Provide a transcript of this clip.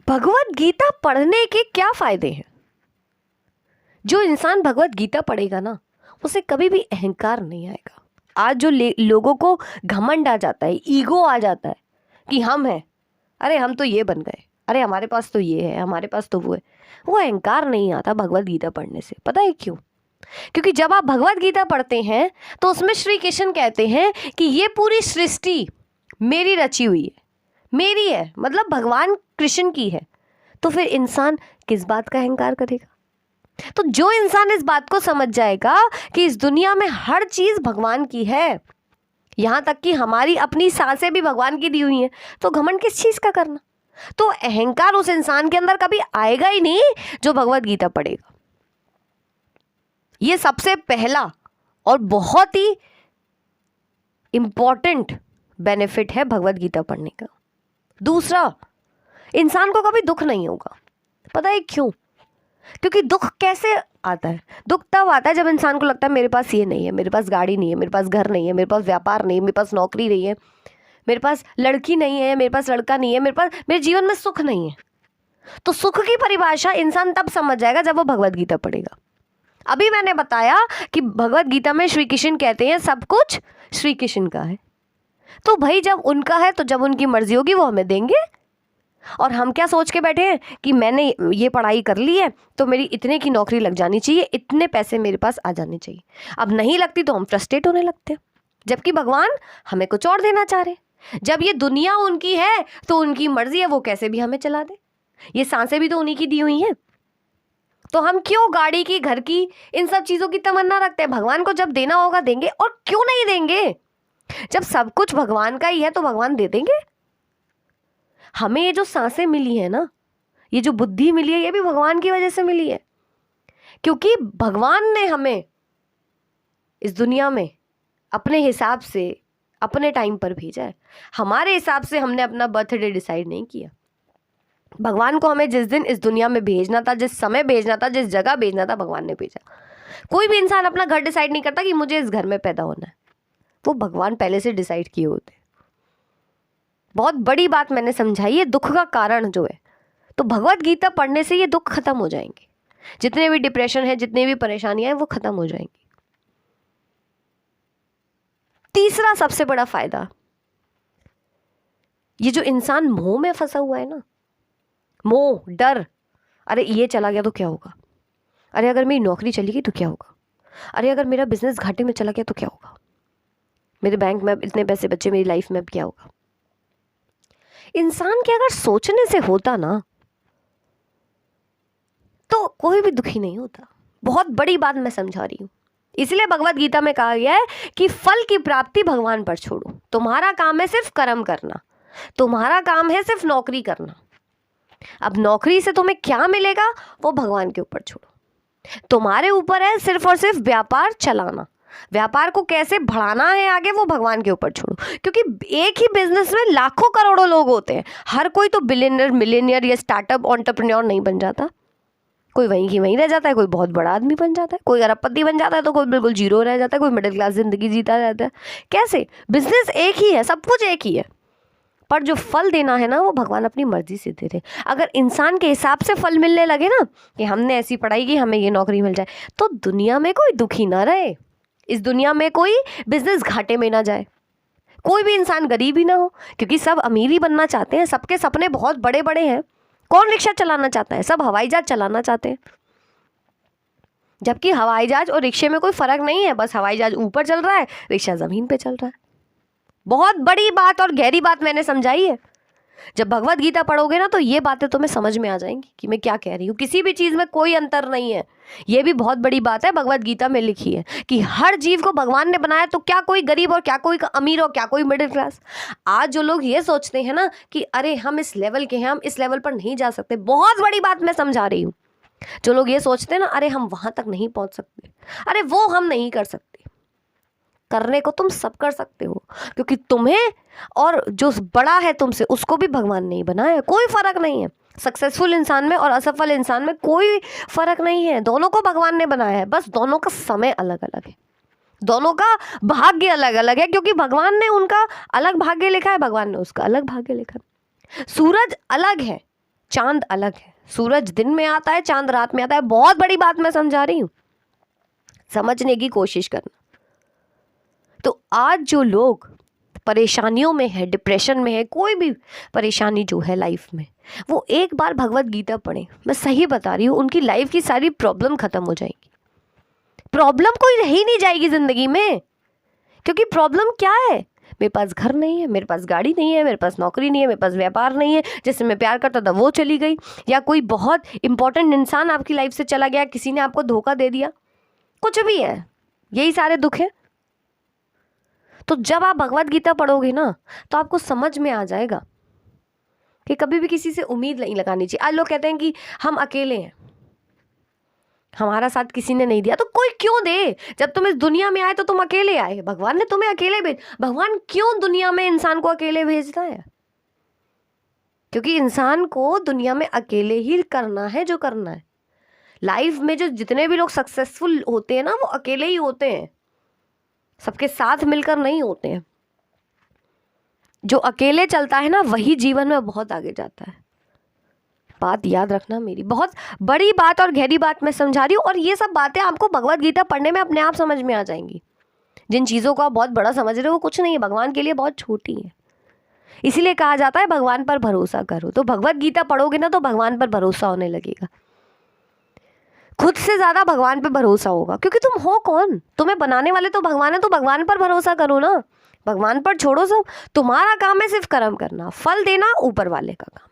भगवत गीता पढ़ने के क्या फायदे हैं? जो इंसान भगवत गीता पढ़ेगा ना, उसे कभी भी अहंकार नहीं आएगा। आज जो लोगों को घमंड आ जाता है, ईगो आ जाता है कि हम हैं, अरे हम तो ये बन गए, अरे हमारे पास तो ये है, हमारे पास तो वो अहंकार नहीं आता भगवत गीता पढ़ने से। पता है क्यों? क्योंकि जब आप भगवत गीता पढ़ते हैं तो उसमें श्री कृष्ण कहते हैं कि ये पूरी सृष्टि मेरी रची हुई है, मेरी है, मतलब भगवान कृष्ण की है। तो फिर इंसान किस बात का अहंकार करेगा? तो जो इंसान इस बात को समझ जाएगा कि इस दुनिया में हर चीज भगवान की है, यहां तक कि हमारी अपनी सांसें भी भगवान की दी हुई हैं, तो घमंड किस चीज का करना? तो अहंकार उस इंसान के अंदर कभी आएगा ही नहीं जो भगवत गीता पढ़ेगा। ये सबसे पहला और बहुत ही इंपॉर्टेंट बेनिफिट है भगवत गीता पढ़ने का। दूसरा, इंसान को कभी दुख नहीं होगा। पता है क्यों? क्योंकि दुख कैसे आता है? दुख तब आता है जब इंसान को लगता है मेरे पास ये नहीं है, मेरे पास गाड़ी नहीं है, मेरे पास घर नहीं है, मेरे पास व्यापार नहीं है, मेरे पास नौकरी नहीं है, मेरे पास लड़की नहीं है, मेरे पास लड़का नहीं है, मेरे जीवन में सुख नहीं है। तो सुख की परिभाषा इंसान तब समझ जाएगा जब वो भगवत गीता पढ़ेगा। अभी मैंने बताया कि भगवत गीता में श्री कृष्ण कहते हैं सब कुछ श्री कृष्ण का है। तो भाई जब उनका है तो जब उनकी मर्जी होगी वो हमें देंगे। और हम क्या सोच के बैठे हैं कि मैंने ये पढ़ाई कर ली है तो मेरी इतने की नौकरी लग जानी चाहिए, इतने पैसे मेरे पास आ जाने चाहिए। अब नहीं लगती तो हम फ्रस्ट्रेट होने लगते हैं, जबकि भगवान हमें कुछ और देना चाह रहे। जब ये दुनिया उनकी है तो उनकी मर्जी है, वो कैसे भी हमें चला दे। ये सांसें भी तो उन्हीं की दी हुई हैं। तो हम क्यों गाड़ी की, घर की, इन सब चीजों की तमन्ना रखते हैं? भगवान को जब देना होगा देंगे। और क्यों नहीं देंगे? जब सब कुछ भगवान का ही है तो भगवान दे देंगे। हमें ये जो सांसें मिली है ना, ये जो बुद्धि मिली है, ये भी भगवान की वजह से मिली है। क्योंकि भगवान ने हमें इस दुनिया में अपने हिसाब से अपने टाइम पर भेजा है। हमारे हिसाब से हमने अपना बर्थडे डिसाइड नहीं किया। भगवान को हमें जिस दिन इस दुनिया में भेजना था, जिस समय भेजना था, जिस जगह भेजना था, भगवान ने भेजा। कोई भी इंसान अपना घर डिसाइड नहीं करता कि मुझे इस घर में पैदा होना है। वो भगवान पहले से डिसाइड किए होते। बहुत बड़ी बात मैंने समझाई है, दुख का कारण जो है। तो भगवत गीता पढ़ने से ये दुख खत्म हो जाएंगे। जितने भी डिप्रेशन है, जितनी भी परेशानियां हैं, वो खत्म हो जाएंगी। तीसरा सबसे बड़ा फायदा, ये जो इंसान मोह में फंसा हुआ है ना, मोह, डर, अरे ये चला गया तो क्या होगा, अरे अगर मेरी नौकरी चली गई तो क्या होगा, अरे अगर मेरा बिजनेस घाटे में चला गया तो क्या होगा, मेरे बैंक में इतने पैसे बचे, मेरी लाइफ में अब क्या होगा। इंसान के अगर सोचने से होता ना तो कोई भी दुखी नहीं होता। बहुत बड़ी बात मैं समझा रही हूं। इसलिए भगवत गीता में कहा गया है कि फल की प्राप्ति भगवान पर छोड़ो। तुम्हारा काम है सिर्फ कर्म करना, तुम्हारा काम है सिर्फ नौकरी करना। अब नौकरी से तुम्हें क्या मिलेगा वो भगवान के ऊपर छोड़ो। तुम्हारे ऊपर है सिर्फ और सिर्फ व्यापार चलाना। व्यापार को कैसे बढ़ाना है आगे, वो भगवान के ऊपर छोड़ो। क्योंकि एक ही बिजनेस में लाखों करोड़ों लोग होते हैं। हर कोई तो बिलियनर, मिलियनियर या स्टार्टअप एंटरप्रेन्योर नहीं बन जाता। कोई वहीं की वहीं रह जाता है, कोई बहुत बड़ा आदमी बन जाता है, कोई अरबपति बन जाता है, तो कोई बिल्कुल जीरो रह जाता है, कोई मिडिल क्लास जिंदगी जीता रहता है। कैसे? बिजनेस एक ही है, सब कुछ एक ही है, पर जो फल देना है ना वो भगवान अपनी मर्जी से दे रहे। अगर इंसान के हिसाब से फल मिलने लगे ना कि हमने ऐसी पढ़ाई की, हमें ये नौकरी मिल जाए, तो दुनिया में कोई दुखी ना रहे, इस दुनिया में कोई बिजनेस घाटे में ना जाए, कोई भी इंसान गरीब ही ना हो। क्योंकि सब अमीर ही बनना चाहते हैं, सबके सपने बहुत बड़े बड़े हैं। कौन रिक्शा चलाना चाहता है? सब हवाई जहाज चलाना चाहते हैं। जबकि हवाई जहाज और रिक्शे में कोई फर्क नहीं है, बस हवाई जहाज ऊपर चल रहा है, रिक्शा जमीन पे चल रहा है। बहुत बड़ी बात और गहरी बात मैंने समझाई है। जब भगवत गीता पढ़ोगे ना तो ये बातें तुम्हें समझ में आ जाएंगी कि मैं क्या कह रही हूँ। किसी भी चीज में कोई अंतर नहीं है। ये भी बहुत बड़ी बात है, भगवत गीता में लिखी है कि हर जीव को भगवान ने बनाया, तो क्या कोई गरीब और क्या कोई अमीर और क्या कोई मिडिल क्लास। आज जो लोग ये सोचते हैं ना कि अरे हम इस लेवल के हैं, हम इस लेवल पर नहीं जा सकते, बहुत बड़ी बात मैं समझा रही हूँ। जो लोग ये सोचते हैं ना अरे हम वहां तक नहीं पहुंच सकते, अरे वो हम नहीं कर सकते। करने को तुम सब कर सकते हो, क्योंकि तुम्हें और जो बड़ा है तुमसे उसको भी भगवान ने ही बनाया है। कोई फर्क नहीं है। सक्सेसफुल इंसान में और असफल इंसान में कोई फर्क नहीं है। दोनों को भगवान ने बनाया है, बस दोनों का समय अलग अलग है, दोनों का भाग्य अलग अलग है। क्योंकि भगवान ने उनका अलग भाग्य लिखा है, भगवान ने उसका अलग भाग्य लिखा है। सूरज अलग है, चांद अलग है, सूरज दिन में आता है, चांद रात में आता है। बहुत बड़ी बात मैं समझा रही हूँ, समझने की कोशिश करना। तो आज जो लोग परेशानियों में है, डिप्रेशन में है, कोई भी परेशानी जो है लाइफ में, वो एक बार भगवत गीता पढ़े, मैं सही बता रही हूँ, उनकी लाइफ की सारी प्रॉब्लम खत्म हो जाएगी। प्रॉब्लम कोई रह ही नहीं जाएगी जिंदगी में। क्योंकि प्रॉब्लम क्या है? मेरे पास घर नहीं है, मेरे पास गाड़ी नहीं है, मेरे पास नौकरी नहीं है, मेरे पास व्यापार नहीं है, जिससे मैं प्यार करता था वो चली गई, या कोई बहुत इंपॉर्टेंट इंसान आपकी लाइफ से चला गया, किसी ने आपको धोखा दे दिया, कुछ भी है, यही सारे दुख हैं। तो जब आप भगवत गीता पढ़ोगे ना, तो आपको समझ में आ जाएगा कि कभी भी किसी से उम्मीद नहीं लगानी चाहिए। आज लोग कहते हैं कि हम अकेले हैं, हमारा साथ किसी ने नहीं दिया, तो कोई क्यों दे? जब तुम इस दुनिया में आए तो तुम अकेले आए, भगवान ने तुम्हें अकेले भेज। भगवान क्यों दुनिया में इंसान को अकेले भेजता है? क्योंकि इंसान को दुनिया में अकेले ही करना है जो करना है। लाइफ में जो जितने भी लोग सक्सेसफुल होते हैं ना, वो अकेले ही होते हैं, सबके साथ मिलकर नहीं होते हैं। जो अकेले चलता है ना, वही जीवन में बहुत आगे जाता है। बात याद रखना मेरी, बहुत बड़ी बात और गहरी बात मैं समझा रही हूँ, और ये सब बातें आपको भगवत गीता पढ़ने में अपने आप समझ में आ जाएंगी। जिन चीज़ों को आप बहुत बड़ा समझ रहे हो, वो कुछ नहीं है, भगवान के लिए बहुत छोटी है। इसीलिए कहा जाता है भगवान पर भरोसा करो। तो भगवत गीता पढ़ोगे ना, तो भगवान पर भरोसा होने लगेगा, खुद से ज़्यादा भगवान पर भरोसा होगा। क्योंकि तुम हो कौन? तुम्हें बनाने वाले तो भगवान है, तो भगवान पर भरोसा करो ना, भगवान पर छोड़ो सब। तुम्हारा काम है सिर्फ कर्म करना, फल देना ऊपर वाले का काम।